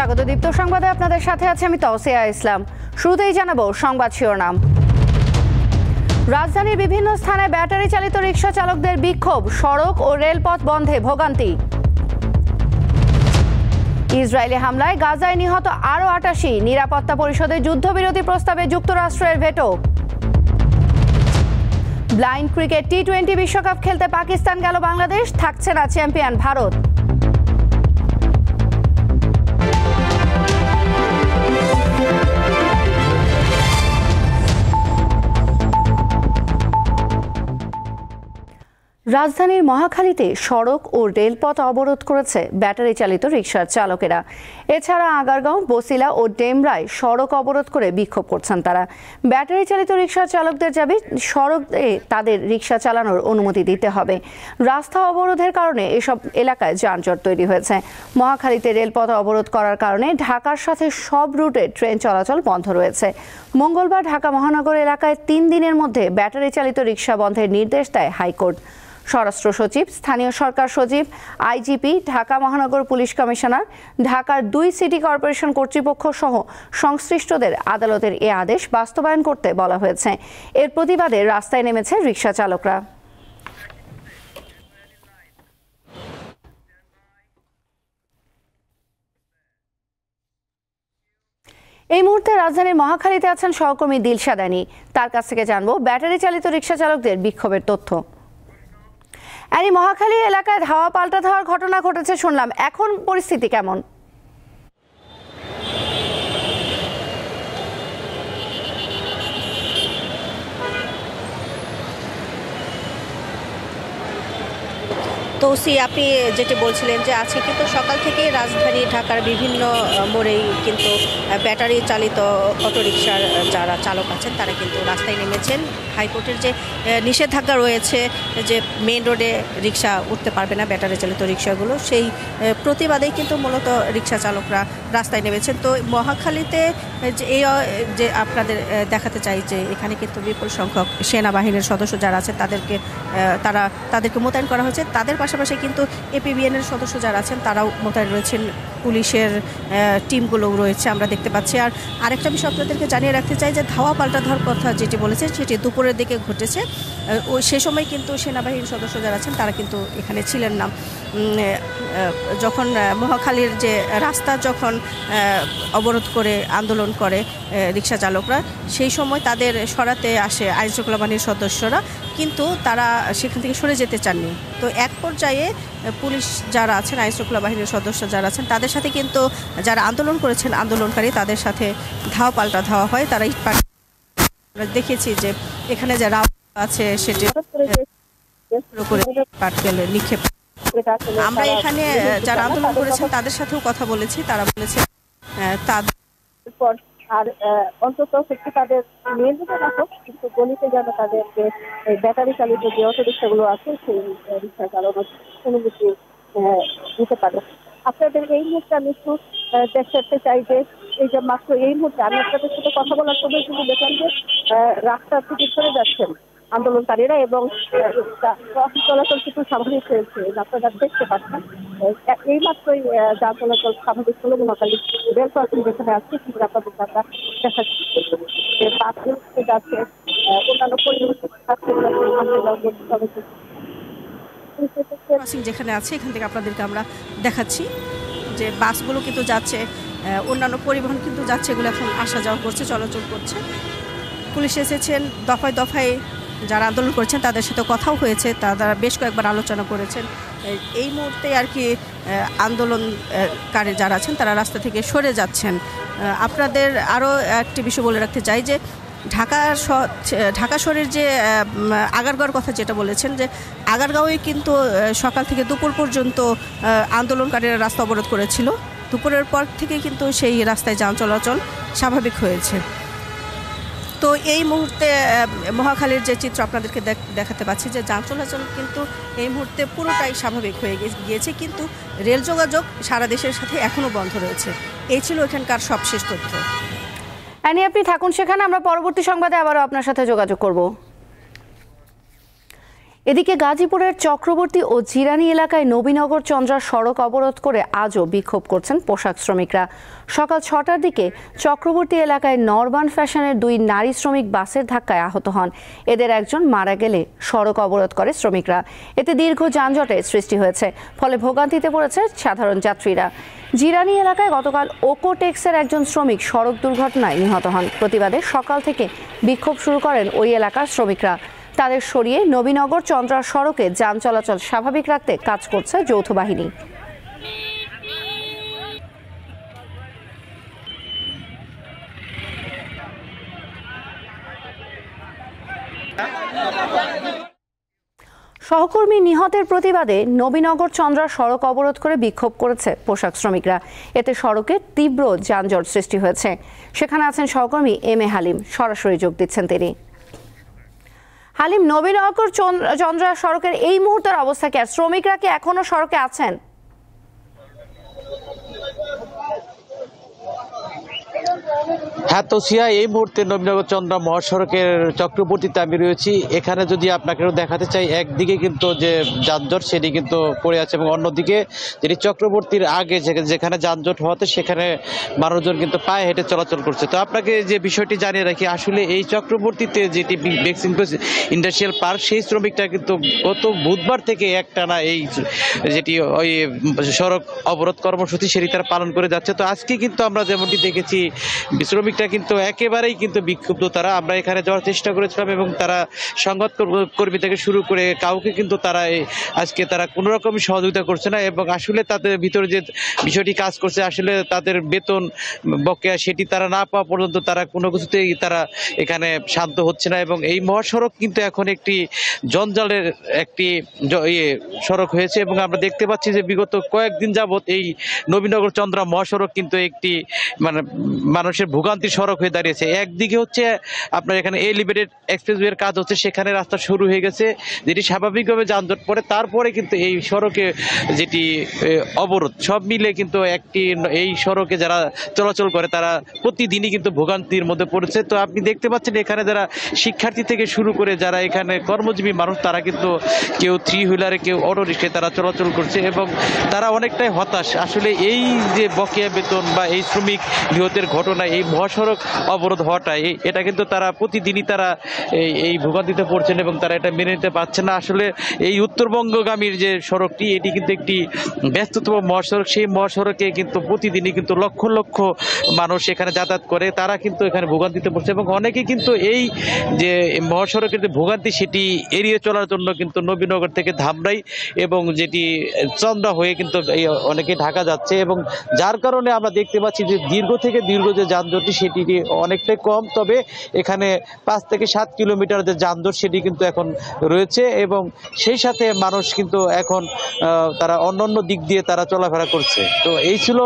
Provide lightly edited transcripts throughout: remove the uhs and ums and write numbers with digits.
স্বাগত দীপ্ত সংবাদে আপনাদের সাথে আছে আমি তৌসিয়া ইসলাম। শুরুতেই জানাবো সংবাদ শিরোনাম। রাজধানীর বিভিন্ন স্থানে ব্যাটারি চালিত রিকশা চালকদের বিক্ষোভ, সড়ক ও রেলপথ বন্ধে ভোগান্তি। ইসরায়েলি হামলায় গাজায় নিহত আরও ৮৮, নিরাপত্তা পরিষদে যুদ্ধবিরতি প্রস্তাবে যুক্তরাষ্ট্রের ভেটো। ব্লাইন্ড ক্রিকেট টি-20 বিশ্বকাপ খেলতে পাকিস্তান গেল বাংলাদেশ, থাকছে না চ্যাম্পিয়ন ভারত। রাজধানীর মহাখালীতে সড়ক ও রেলপথ অবরোধ করেছে ব্যাটারি চালিত রিকশার চালকেরা। এছাড়া আগারগাঁও, বসিলা ও ডেমরায় সড়ক অবরোধ করে বিক্ষোভ করছেন তারা। ব্যাটারি চালিত রিকশার চালকদের দাবি, সড়কে তাদের রিকশা চালানোর অনুমতি দিতে হবে। রাস্তা অবরোধের কারণে এসব এলাকায় যানজট তৈরি হয়েছে। মহাখালীতে রেলপথ অবরোধ করার কারণে ঢাকার সাথে সব রুটে ট্রেন চলাচল বন্ধ রয়েছে। মঙ্গলবার ঢাকা মহানগর এলাকায় 3 দিনের মধ্যে ব্যাটারি চালিত রিকশা বন্ধের নির্দেশ দেয় হাইকোর্ট। স্বরাষ্ট্র সচিব, স্থানীয় সরকার সচিব, আইজিপি, ঢাকা মহানগর পুলিশ কমিশনার, ঢাকার 2 সিটি কর্পোরেশন কর্তৃপক্ষ সহ সংশ্লিষ্টদের আদালতের এ আদেশ বাস্তবায়ন করতে বলা হয়েছে। এর প্রতিবাদে রাস্তায় নেমেছে রিকশা চালকরা। এই মুহূর্তে রাজধানীর মহাখালীতে আছেন সহকর্মী দিলশাদ আনী। তার কাছ থেকে জানবো ব্যাটারি চালিত রিকশা চালকদের বিক্ষোভের তথ্য। আরে মহাখালী এলাকায় ধাওয়া পাল্টা ধাওয়ার ঘটনা ঘটেছে শুনলাম, এখন পরিস্থিতি কেমন? তৌসি, আপনি যেটি বলছিলেন যে আজকে কিন্তু সকাল থেকে রাজধানী ঢাকার বিভিন্ন মোড়েই কিন্তু ব্যাটারি চালিত অটোরিকশার যারা চালক আছেন তারা কিন্তু রাস্তায় নেমেছেন। হাইকোর্টের যে নিষেধাজ্ঞা রয়েছে যে মেইন রোডে রিকশা উঠতে পারবে না ব্যাটারি চালিত রিকশাগুলো, সেই প্রতিবাদেই কিন্তু মূলত রিকশা চালকরা রাস্তায় নেমেছেন। তো মহাখালীতে যে আপনাদের দেখাতে চাই যে এখানে কিন্তু বিপুল সংখ্যক সেনাবাহিনীর সদস্য যারা আছে তাদেরকে মোতায়েন করা হয়েছে। তাদের পাশাপাশি কিন্তু এপিবিএনের সদস্য যারা আছেন তারাও মোতায়েন রয়েছেন, পুলিশের টিমগুলোও রয়েছে আমরা দেখতে পাচ্ছি। আর আরেকটা বিষয় আপনাদেরকে জানিয়ে রাখতে চাই যে ধাওয়া পাল্টা ধাওয়ার কথা যেটি বলেছেন সেটি দুপুরের দিকে ঘটেছে। সে সময় কিন্তু সেনাবাহিনীর সদস্য যারা আছেন তারা কিন্তু এখানে ছিলেন না। যখন মহাখালীর যে রাস্তা যখন অবরোধ করে আন্দোলন করে রিকশা চালকরা, সেই সময় তাদের সরাতে আসে আইনশৃঙ্খলা বাহিনীর সদস্যরা, কিন্তু তারা সেখান থেকে সরে যেতে চাননি। তো এক পর্যায়ে পুলিশ যারা আছেন, আইনশৃঙ্খলা বাহিনীর সদস্য যারা আছেন তাদের সাথে কিন্তু যারা আন্দোলন করেছেন আন্দোলনকারী তাদের সাথে ধাওয়া পাল্টা ধাওয়া হয়। তারা দেখেছি যে এখানে যারা আছে সেটি নিক্ষেপ। আমরা এখানে যারা আন্দোলন করেছেন তাদের সাথেও কথা বলেছি, তারা বলেছে আর অন্তত হচ্ছে তাদের নিয়ন্ত্রণ রাখুক, কিন্তু গণিতে যেন তাদের যে ব্যাটারি চালিত যে অটো রিক্সাগুলো আছে সেই রিক্সা চালানোর অনুমতি দিতে পারে। আপনাদের এই মুহূর্তে আমি একটু দেখতে চাই যে এই যে মাত্র এই মুহূর্তে আমি আপনাদের সাথে কথা বলার সময় কিন্তু দেখলাম যে রাস্তা থেকে সরে যাচ্ছেন আন্দোলনকারীরা এবং চলাচল কিন্তু স্বাভাবিক হয়েছে, আপনারা দেখতে পাচ্ছেন। এই মাত্রই যান চলাচল স্বাভাবিক হলো মহাখালী রেল ক্রসিং যেখানে আছে, কিন্তু আপনাদের আমরা দেখাচ্ছি যাচ্ছে অন্যান্য ক্রসিং যেখানে আছে এখান থেকে আপনাদেরকে আমরা দেখাচ্ছি যে বাসগুলো কিন্তু যাচ্ছে, অন্যান্য পরিবহন কিন্তু যাচ্ছে, এগুলো এখন আসা যাওয়া করছে, চলাচল করছে। পুলিশ এসেছেন, দফায় দফায় যারা আন্দোলন করেছেন তাদের সাথে কথাও হয়েছে, তারা বেশ কয়েকবার আলোচনা করেছেন। এই মুহূর্তে আর কি আন্দোলনকারী যারা আছেন তারা রাস্তা থেকে সরে যাচ্ছেন। আপনাদের আরও একটি বিষয় বলে রাখতে চাই যে ঢাকা শহরের যে আগারগাঁওর কথা যেটা বলেছেন, যে আগারগাঁওয়ে কিন্তু সকাল থেকে দুপুর পর্যন্ত আন্দোলনকারীরা রাস্তা অবরোধ করেছিল। দুপুরের পর থেকে কিন্তু সেই রাস্তায় যান চলাচল স্বাভাবিক হয়েছে। তো এই মুহূর্তে মহাখালীর যে চিত্র আপনাদেরকে দেখাতে পাচ্ছি যে যান চলাচল কিন্তু এই মুহূর্তে পুরোটাই স্বাভাবিক হয়ে গিয়েছে, কিন্তু রেল যোগাযোগ সারা দেশের সাথে এখনও বন্ধ রয়েছে। এই ছিল এখানকার সবশেষ তথ্য। আপনি থাকুন সেখানে, আমরা পরবর্তী সংবাদে আবারও আপনার সাথে যোগাযোগ করব। এদিকে গাজীপুরের চক্রবর্তী ও জিরানী এলাকায় নবীনগর চন্দ্রা সড়ক অবরোধ করে আজও বিক্ষোভ করছেন পোশাক শ্রমিকরা। সকাল 6টার দিকে চক্রবর্তী এলাকায় নরবান ফ্যাশনের 2 নারী শ্রমিক বাসের ধাক্কায় আহত হন। এদের একজন মারা গেলে সড়ক অবরোধ করে শ্রমিকরা। এতে দীর্ঘ যানজটের সৃষ্টি হয়েছে, ফলে ভোগান্তিতে পড়েছে সাধারণ যাত্রীরা। জিরানী এলাকায় গতকাল ওকোটেক্সের একজন শ্রমিক সড়ক দুর্ঘটনায় নিহত হন। প্রতিবাদে সকাল থেকে বিক্ষোভ শুরু করেন ওই এলাকার শ্রমিকরা। তাদের সরিয়ে নবীনগর চন্দ্রা সড়কে যান চলাচল স্বাভাবিক রাখতে কাজ করছে যৌথ বাহিনী। সহকর্মী নিহতের প্রতিবাদে নবীনগর চন্দ্রা সড়ক অবরোধ করে বিক্ষোভ করেছে পোশাক শ্রমিকরা। এতে সড়কে তীব্র যানজট সৃষ্টি হয়েছে। সেখানে আছেন সহকর্মী এম.এ. হালিম, সরাসরি যোগ দিচ্ছেন তিনি। হালিম, নবীনগর চন্দ্রা সড়কের এই মুহূর্তের অবস্থা কি? আর শ্রমিকরা কি এখনো সড়কে আছেন? হ্যাঁ তোসিয়া, এই মুহূর্তে নবীনগর চন্দ্রা মহাসড়কের চক্রবর্তীতে আমি রয়েছি। এখানে যদি আপনাকে দেখাতে চাই, একদিকে কিন্তু যে যানজট সেটি কিন্তু পড়ে আছে এবং অন্যদিকে যেটি চক্রবর্তীর আগে যেখানে যানজট হওয়াতে সেখানে মানুষজন কিন্তু পায়ে হেঁটে চলাচল করছে। তো আপনাকে যে বিষয়টি জানিয়ে রাখি, আসলে এই চক্রবর্তীতে যেটি বেক্সিম ইন্ডাস্ট্রিয়াল পার্ক, সেই শ্রমিকটা কিন্তু গত বুধবার থেকে একটানা এই যেটি ওই সড়ক অবরোধ কর্মসূচি সেটি তারা পালন করে যাচ্ছে। তো আজকে কিন্তু আমরা যেমনটি দেখেছি, শ্রমিকটা কিন্তু একেবারেই কিন্তু বিক্ষুব্ধ। তারা আমরা এখানে যাওয়ার চেষ্টা করেছিলাম এবং তারা সংবাদ কর্মী থেকে শুরু করে কাউকে কিন্তু তারা আজকে তারা কোনো রকম সহযোগিতা করছে না এবং আসলে তাদের ভিতরে যে বিষয়টি কাজ করছে, আসলে তাদের বেতন বকেয়া সেটি তারা না পাওয়া পর্যন্ত তারা কোনো কিছুতেই তারা এখানে শান্ত হচ্ছে না। এবং এই মহাসড়ক কিন্তু এখন একটি জঞ্জালের একটি সড়ক হয়েছে এবং আমরা দেখতে পাচ্ছি যে বিগত কয়েকদিন যাবৎ এই নবীনগর চন্দ্রা মহাসড়ক কিন্তু একটি মানুষের ভোগান্তির সড়ক হয়ে দাঁড়িয়েছে। একদিকে হচ্ছে আপনার এখানে এলিভেটেড এক্সপ্রেসওয়ের কাজ হচ্ছে, সেখানে রাস্তা শুরু হয়ে গেছে, যেটি স্বাভাবিকভাবে যানজট পড়ে। তারপরে কিন্তু এই সড়কে যেটি অবরোধ, সব মিলে কিন্তু এই সড়কে যারা চলাচল করে তারা প্রতিদিনই কিন্তু ভোগান্তির মধ্যে পড়েছে। তো আপনি দেখতে পাচ্ছেন এখানে যারা শিক্ষার্থী থেকে শুরু করে যারা এখানে কর্মজীবী মানুষ, তারা কিন্তু কেউ 3 হুইলারে, কেউ অটো রিক্সায় তারা চলাচল করছে এবং তারা অনেকটাই হতাশ। আসলে এই যে বকেয়া বেতন বা এই শ্রমিক নিহতের ঘটনা, এই মহাসড়ক অবরোধ হওয়াটাই, এটা কিন্তু তারা প্রতিদিনই তারা এই ভোগান্তিতে পড়ছেন এবং তারা এটা মেনে নিতে পারছে না। আসলে এই উত্তরবঙ্গগামীর যে সড়কটি, এটি কিন্তু একটি ব্যস্ততম মহাসড়ক। সেই মহাসড়কে কিন্তু প্রতিদিনই কিন্তু লক্ষ লক্ষ মানুষ এখানে যাতায়াত করে, তারা কিন্তু এখানে ভোগান্তিতে পড়ছে এবং অনেকে কিন্তু এই যে মহাসড়কের যে ভোগান্তি সেটি এড়িয়ে চলার জন্য কিন্তু নবীনগর থেকে ধামরাই এবং যেটি চন্দ্রা হয়ে কিন্তু অনেকে ঢাকা যাচ্ছে এবং যার কারণে আমরা দেখতে পাচ্ছি যে দীর্ঘ যে যানজটটি সেটি অনেকটাই কম। তবে এখানে 5 থেকে 7 কিলোমিটার যে যানজট সেটি কিন্তু এখন রয়েছে এবং সেই সাথে মানুষ কিন্তু এখন তারা অন্যান্য দিক দিয়ে তারা চলাফেরা করছে। তো এই ছিল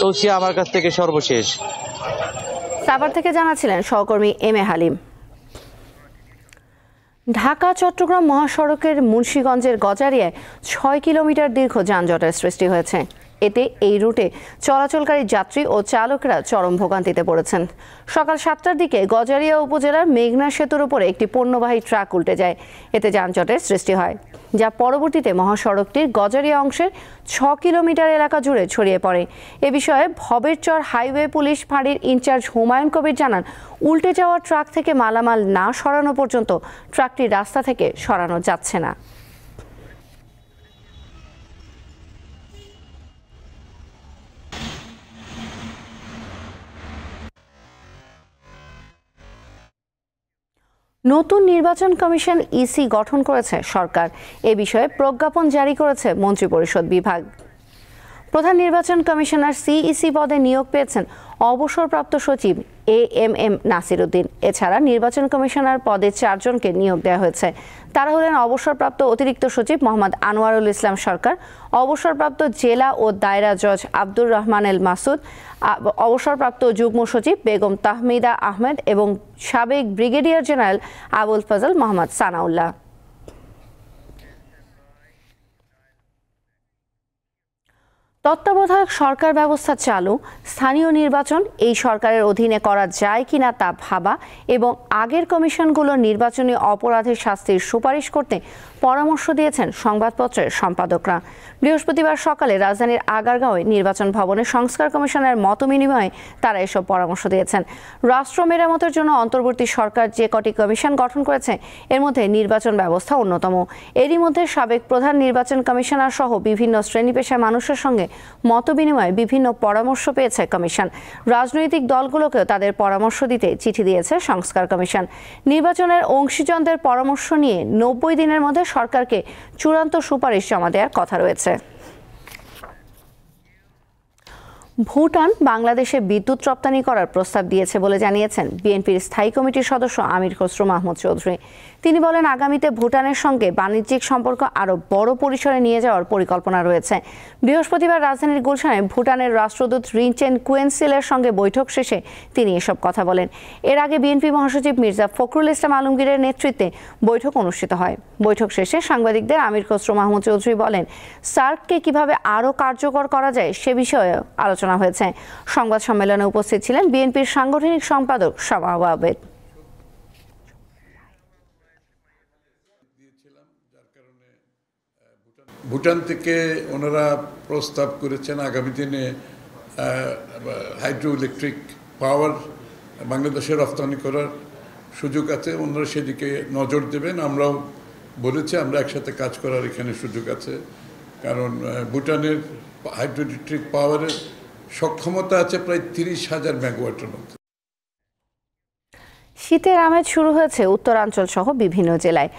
তৌসিয়া আমার কাছ থেকে সর্বশেষ। সাভার থেকে জানাচ্ছিলেন সহকর্মী এম.এ. হালিম। ঢাকা চট্টগ্রাম মহাসড়কের মুন্সিগঞ্জের গজারিয়ায় 6 কিলোমিটার দীর্ঘ যানজটের সৃষ্টি হয়েছে। এতে এই রুটে চলাচলকারী যাত্রী ও চালকরা চরম ভোগান্তিতে পড়েছেন। সকাল 7টার দিকে গজারিয়া উপজেলার মেঘনা সেতুর উপরে একটি পণ্যবাহী ট্রাক উল্টে যায়। এতে যানজটের সৃষ্টি হয়, যা পরবর্তীতে মহাসড়কটির গজারিয়া অংশের 6 কিলোমিটার এলাকা জুড়ে ছড়িয়ে পড়ে। এ বিষয়ে ভবেরচর হাইওয়ে পুলিশ ফাঁড়ির ইনচার্জ হুমায়ুন কবির জানান, উল্টে যাওয়া ট্রাক থেকে মালামাল না সরানো পর্যন্ত ট্রাকটি রাস্তা থেকে সরানো যাচ্ছে না। নতুন নির্বাচন কমিশন ইসি গঠন করেছে সরকার। এ বিষয়ে প্রজ্ঞাপন জারি করেছে মন্ত্রিপরিষদ বিভাগ। প্রধান নির্বাচন কমিশনার সিইসি পদে নিয়োগ পেয়েছেন অবসরপ্রাপ্ত সচিব এএমএম নাসির উদ্দিন। এছাড়া নির্বাচন কমিশনার পদে 4 জনকে নিয়োগ দেওয়া হয়েছে। তারা হলেন অবসরপ্রাপ্ত অতিরিক্ত সচিব মোহাম্মদ আনোয়ারুল ইসলাম সরকার, অবসরপ্রাপ্ত জেলা ও দায়রা জজ আব্দুর রহমান এল মাসুদ, অবসরপ্রাপ্ত যুগ্ম সচিব বেগম তাহমিদা আহমেদ এবং সাবেক ব্রিগেডিয়ার জেনারেল আবুল ফজল মোহাম্মদ সানাউল্লাহ। তত্ত্বাবধায়ক সরকার ব্যবস্থা চালু, স্থানীয় নির্বাচন এই সরকারের অধীনে করা যায় কিনা তা ভাবা এবং আগের কমিশনগুলোর নির্বাচনী অপরাধের শাস্তির সুপারিশ করতে পরামর্শ দিয়েছেন সংবাদপত্রের সম্পাদকরা। বৃহস্পতিবার সকালে রাজধানীর আগারগাঁওয়ে নির্বাচন ভবনে সংস্কার কমিশনের মত বিনিময়ে তারা এসব পরামর্শ দিয়েছেন। রাষ্ট্র মেরামতের জন্য অন্তর্বর্তী সরকার যে কটি কমিশন গঠন করেছে এর মধ্যে নির্বাচন ব্যবস্থা অন্যতম। এরই মধ্যে সাবেক প্রধান নির্বাচন কমিশনার সহ বিভিন্ন শ্রেণী পেশার মানুষের সঙ্গে মত বিনিময়ে বিভিন্ন পরামর্শ পেয়েছে কমিশন। রাজনৈতিক দলগুলোকেও তাদের পরামর্শ দিতে চিঠি দিয়েছে সংস্কার কমিশন। নির্বাচনের অংশীজনদের পরামর্শ নিয়ে 90 দিনের মধ্যে সরকারকে চূড়ান্ত সুপারিশ জমা দেওয়ার কথা রয়েছে। ভুটান বাংলাদেশে বিদ্যুৎ রপ্তানি করার প্রস্তাব দিয়েছে বলে জানিয়েছেন বিএনপির স্থায়ী কমিটির সদস্য আমির খসরু মাহমুদ চৌধুরী। তিনি বলেন, আগামীতে ভুটানের সঙ্গে বাণিজ্যিক সম্পর্ক আরও বড় পরিসরে নিয়ে যাওয়ার পরিকল্পনা রয়েছে। বৃহস্পতিবার রাজধানীর গুলশানে ভুটানের রাষ্ট্রদূত রিনচেন কুয়েনসিলের সঙ্গে বৈঠক শেষে তিনি এসব কথা বলেন। এর আগে বিএনপি মহাসচিব মির্জা ফখরুল ইসলাম আলমগীরের নেতৃত্বে বৈঠক অনুষ্ঠিত হয়। বৈঠক শেষে সাংবাদিকদের আমির খসরু মাহমুদ চৌধুরী বলেন, সার্ককে কিভাবে আরও কার্যকর করা যায় সে বিষয়ে আলোচনা হয়েছে। সংবাদ সম্মেলনে উপস্থিত ছিলেন বিএনপির সাংগঠনিক সম্পাদক শামা আবেদ। ভুটান থেকে ওনারা প্রস্তাব করেছেন আগামী দিনে হাইড্রো ইলেকট্রিক পাওয়ার বাংলাদেশে রপ্তানি করার সুযোগ আছে। ওনারা সেদিকে নজর দেবেন। আমরাও বলেছি আমরা একসাথে কাজ করার এখানে সুযোগ আছে, কারণ ভুটানের হাইড্রো ইলেকট্রিক পাওয়ারের সক্ষমতা আছে প্রায় 30,000 মেগাওয়াটের মতো। শীতের আমেজ শুরু হয়েছে উত্তরাঞ্চল সহ বিভিন্ন জেলায়।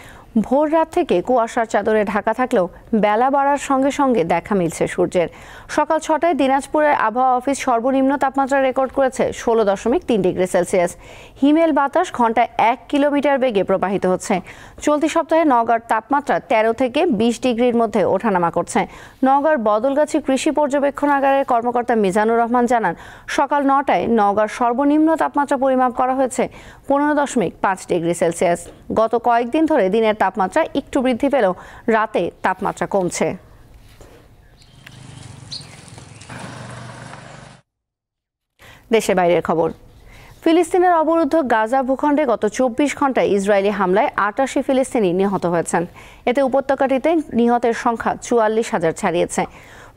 ভোর রাত থেকে কুয়াশার চাদরে ঢাকা থাকলেও বেলা বাড়ার সঙ্গে সঙ্গে দেখা মিলছে সূর্যের। সকাল 6টায় দিনাজপুরের আবহাওয়া অফিস সর্বনিম্ন তাপমাত্রা রেকর্ড করেছে 16.3 ডিগ্রি সেলসিয়াস। হিমেল বাতাস ঘন্টায় 1 কিলোমিটার বেগে প্রবাহিত হচ্ছে। চলতি সপ্তাহে নওগাঁর তাপমাত্রা 13 থেকে 20 ডিগ্রির মধ্যে ওঠানামা করছে। নওগাঁর বদলগাছি কৃষি পর্যবেক্ষণাগারের কর্মকর্তা মিজানুর রহমান জানান, সকাল 9টায় নওগাঁর সর্বনিম্ন তাপমাত্রা পরিমাপ করা হয়েছে 15.5 ডিগ্রি সেলসিয়াস। গত কয়েকদিন ধরে দিনের তাপমাত্রা একটু বৃদ্ধি পেলেও রাতে তাপমাত্রা কমছে। দেশের বাইরের খবর। ফিলিস্তিনের অবরুদ্ধ গাজা ভূখণ্ডে গত 24 ঘন্টায় ইসরায়েলি হামলায় 88 ফিলিস্তিনি নিহত হয়েছেন। এতে উপত্যকাটিতে নিহতের সংখ্যা 44,000 ছাড়িয়েছে।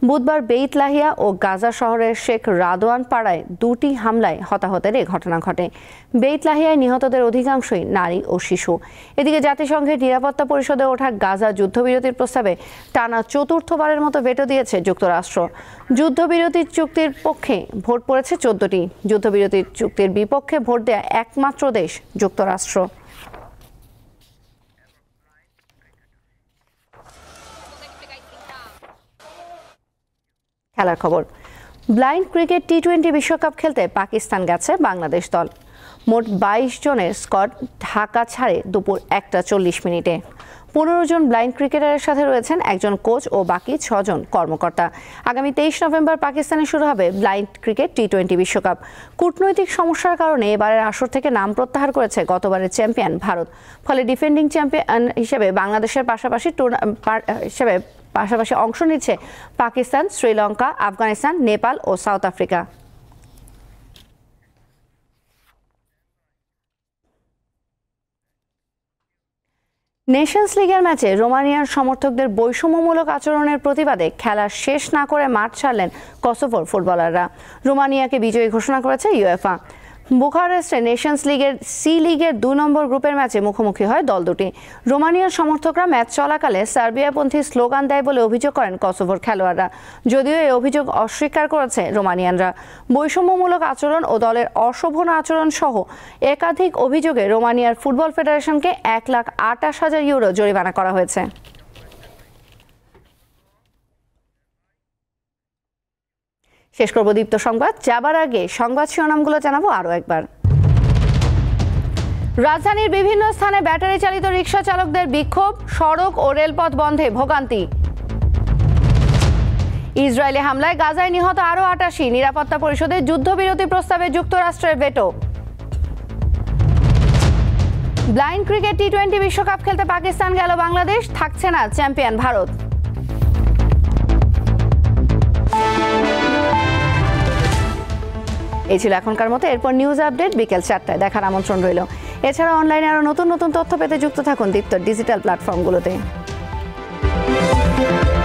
বুধবার বেইত লাহিয়া ও গাজা শহরের শেখ রাদওয়ান পাড়ায় 2টি হামলায় হতাহতের এ ঘটনা ঘটে। বেইত লাহিয়ায় নিহতদের অধিকাংশই নারী ও শিশু। এদিকে জাতিসংঘের নিরাপত্তা পরিষদে ওঠা গাজা যুদ্ধবিরতির প্রস্তাবে টানা 4র্থবারের মতো ভেটো দিয়েছে যুক্তরাষ্ট্র। যুদ্ধবিরতির চুক্তির পক্ষে ভোট পড়েছে 14টি। যুদ্ধবিরতির চুক্তির বিপক্ষে ভোট দেয়া একমাত্র দেশ যুক্তরাষ্ট্র। খেলার খবর। ব্লাইন্ড ক্রিকেট টি-20 বিশ্বকাপ খেলতে পাকিস্তান গেছে বাংলাদেশ দল। মোট 22 জনের স্কোয়াড ঢাকা ছাড়ে দুপুর 1:40 15 জন ব্লাইন্ড ক্রিকেটারের সাথে রয়েছেন একজন কোচ ও বাকি 6 জন কর্মকর্তা। আগামী 23 নভেম্বর পাকিস্তানে শুরু হবে ব্লাইন্ড ক্রিকেট টি-20 বিশ্বকাপ। কূটনৈতিক সমস্যার কারণে এবারের আসর থেকে নাম প্রত্যাহার করেছে গতবারের চ্যাম্পিয়ন ভারত। ফলে ডিফেন্ডিং চ্যাম্পিয়ন হিসেবে বাংলাদেশের পাশাপাশি অংশ নিচ্ছে পাকিস্তান, শ্রীলঙ্কা, আফগানিস্তান, নেপাল ও সাউথ আফ্রিকা। নেশনস লিগের ম্যাচে রোমানিয়ার সমর্থকদের বৈষম্যমূলক আচরণের প্রতিবাদে খেলা শেষ না করে মাঠ ছাড়লেন কসোভোর ফুটবলাররা। রোমানিয়াকে বিজয়ী ঘোষণা করেছে ইউএফা। বুখারেস্টে নেশনস লিগের সি লিগের 2 নম্বর গ্রুপের ম্যাচে মুখোমুখি হয় দল দুটি। রোমানিয়ার সমর্থকরা ম্যাচ চলাকালে সার্বিয়াপন্থী স্লোগান দেয় বলে অভিযোগ করেন কসোভোর খেলোয়াড়রা। যদিও এই অভিযোগ অস্বীকার করেছে রোমানিয়ানরা। বৈষম্যমূলক আচরণ ও দলের অশোভন আচরণ সহ একাধিক অভিযোগে রোমানিয়ার ফুটবল ফেডারেশনকে 1,28,000 ইউরো জরিমানা করা হয়েছে। শেষ করব দীপ্ত সংবাদ। যাবার আগে সংবাদ শিরোনামগুলো জানাবো আরও একবার। রাজধানীর বিভিন্ন স্থানে ব্যাটারি চালিত রিকশা চালকদের বিক্ষোভ, সড়ক ও রেলপথ বন্ধে ভোগান্তি। ইসরায়েলি হামলায় গাজায় নিহত আরও 88। নিরাপত্তা পরিষদে যুদ্ধবিরতি প্রস্তাবে যুক্তরাষ্ট্রের ভেটো। ব্লাইন্ড ক্রিকেট টি-20 বিশ্বকাপ খেলতে পাকিস্তান গেল বাংলাদেশ, থাকছে না চ্যাম্পিয়ন ভারত। এই ছিল এখনকার মতো। এরপর নিউজ আপডেট বিকেল 4টায় দেখার আমন্ত্রণ রইল। এছাড়া অনলাইনে আরও নতুন নতুন তথ্য পেতে যুক্ত থাকুন দীপ্ত ডিজিটাল প্ল্যাটফর্মগুলোতে। নিউজ।